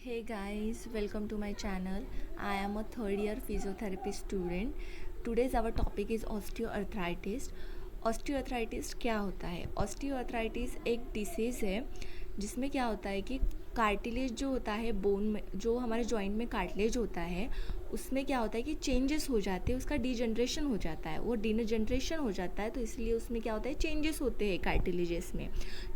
Hey guys, welcome to my channel. I am a third year physiotherapy student. Today's our topic is osteoarthritis. Osteoarthritis क्या होता है? Osteoarthritis एक disease है जिसमें क्या होता है कि कार्टिलेज जो होता है बोन में, जो हमारे जॉइंट में कार्टिलेज होता है उसमें क्या होता है कि चेंजेस हो जाते हैं, उसका डीजनरेशन हो जाता है, वो डीजनरेशन हो जाता है तो इसलिए उसमें क्या होता है चेंजेस होते हैं कार्टिलेजेस में,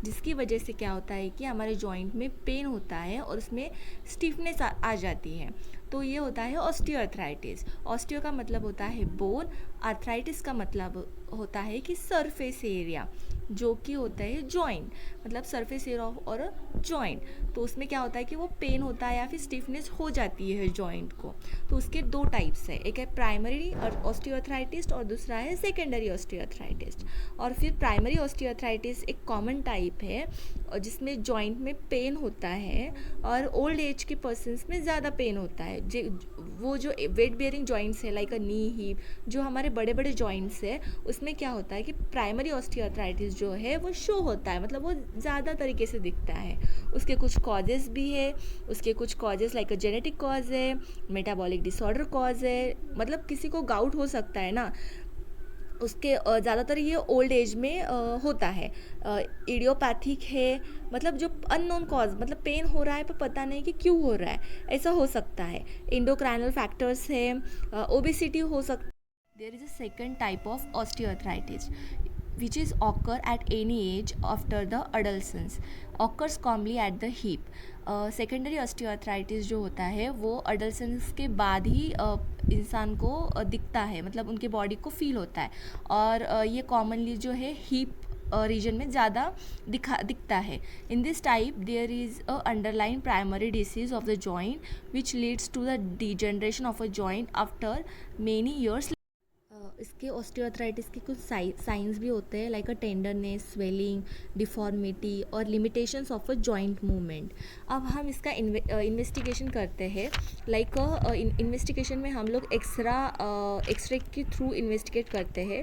जिसकी वजह से क्या होता है कि हमारे जॉइंट में पेन होता है और उसमें स्टिफनेस आ जाती है। तो ये होता है ऑस्टियोआर्थराइटिस। ऑस्टियो का मतलब होता है बोन, आर्थराइटिस का मतलब होता है कि सरफेस एरिया जो कि होता है जॉइंट, मतलब सरफेस एरिया ऑफ और जॉइंट। तो उसमें क्या होता है कि वो पेन होता है या फिर स्टिफनेस हो जाती है जॉइंट को। तो उसके दो टाइप्स है, एक है प्राइमरी ऑस्टियोआर्थराइटिस और दूसरा है सेकेंडरी ऑस्टियोआर्थराइटिस। और फिर प्राइमरी ऑस्टियोआर्थराइटिस एक कॉमन टाइप है जिसमें जॉइंट में पेन होता है और ओल्ड एज के पर्सनस में ज़्यादा पेन होता है। वो जो वेट बेयरिंग जॉइंट्स है लाइक अ नी हिप, जो हमारे बड़े बड़े जॉइंट्स है उसमें क्या होता है कि प्राइमरी ऑस्टियोआर्थराइटिस जो है वो शो होता है, मतलब वो ज़्यादा तरीके से दिखता है। उसके कुछ कॉजेज़ भी है, उसके कुछ causes like a genetic cause है, मेटाबॉलिक डिसऑर्डर कॉज है, मतलब किसी को गाउट हो सकता है ना, उसके ज़्यादातर ये ओल्ड एज में होता है। इडियोपैथिक है, मतलब जो अननोन कॉज, मतलब पेन हो रहा है पर पता नहीं कि क्यों हो रहा है, ऐसा हो सकता है। इंडोक्राइनल फैक्टर्स है, ओबेसिटी हो सकता है। There is a second type of osteoarthritis which is occur at any age after the adolescence, occurs commonly at the hip. Secondary osteoarthritis जो होता है वो अडल्सेंस के बाद ही इंसान को दिखता है, मतलब उनके बॉडी को फील होता है। और ये कॉमनली जो है हिप रीजन में ज़्यादा दिखता है। In this type there is a underline primary disease of the joint which leads to the degeneration of a joint after many years. इसके ऑस्टियोआर्थराइटिस के कुछ साइंस भी होते हैं like a tenderness, swelling, deformity और limitations of a joint movement. अब हम इसका इन्वेस्टिगेशन करते हैं। लाइक इन्वेस्टिगेशन में हम लोग एक्सरे के थ्रू इन्वेस्टिगेट करते हैं।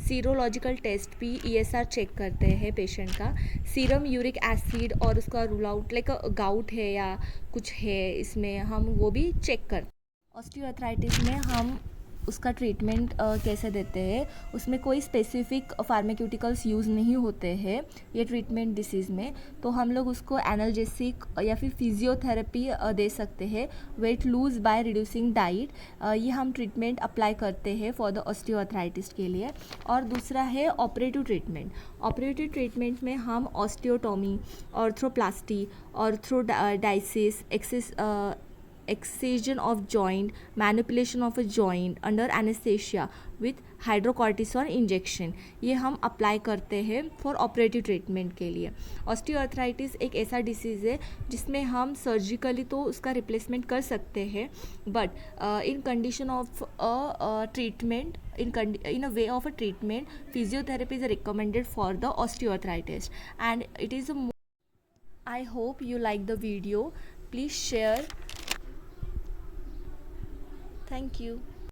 सीरोलॉजिकल टेस्ट भी ESR चेक करते हैं पेशेंट का, सीरम यूरिक एसिड और उसका रूल आउट लाइक गाउट है या कुछ है इसमें, हम वो भी चेक करते हैं। ऑस्टियोआर्थराइटिस में हम उसका ट्रीटमेंट कैसे देते हैं, उसमें कोई स्पेसिफिक फार्माक्यूटिकल्स यूज़ नहीं होते हैं ये ट्रीटमेंट डिसीज़ में। तो हम लोग उसको एनाल्जेसिक या फिर फिजियोथेरेपी दे सकते हैं, weight lose by reducing diet. ये हम ट्रीटमेंट अप्लाई करते हैं फॉर द ऑस्टियोआर्थराइटिस के लिए। और दूसरा है ऑपरेटिव ट्रीटमेंट। ऑपरेटिव ट्रीटमेंट में हम ऑस्टियोटोमी, ऑर्थ्रोप्लास्टी, ऑर्थ्रोडाइसिस, excision of joint, manipulation of a joint under anesthesia with hydrocortisone injection, ये हम अप्लाई करते हैं फॉर ऑपरेटिव ट्रीटमेंट के लिए। ऑस्टियोआर्थराइटिस एक ऐसा डिसीज़ है जिसमें हम सर्जिकली तो उसका रिप्लेसमेंट कर सकते हैं, but in condition of a treatment, in a way of a treatment, physiotherapy is recommended for the osteoarthritis and it is a I hope you like the video. Please share. Thank you.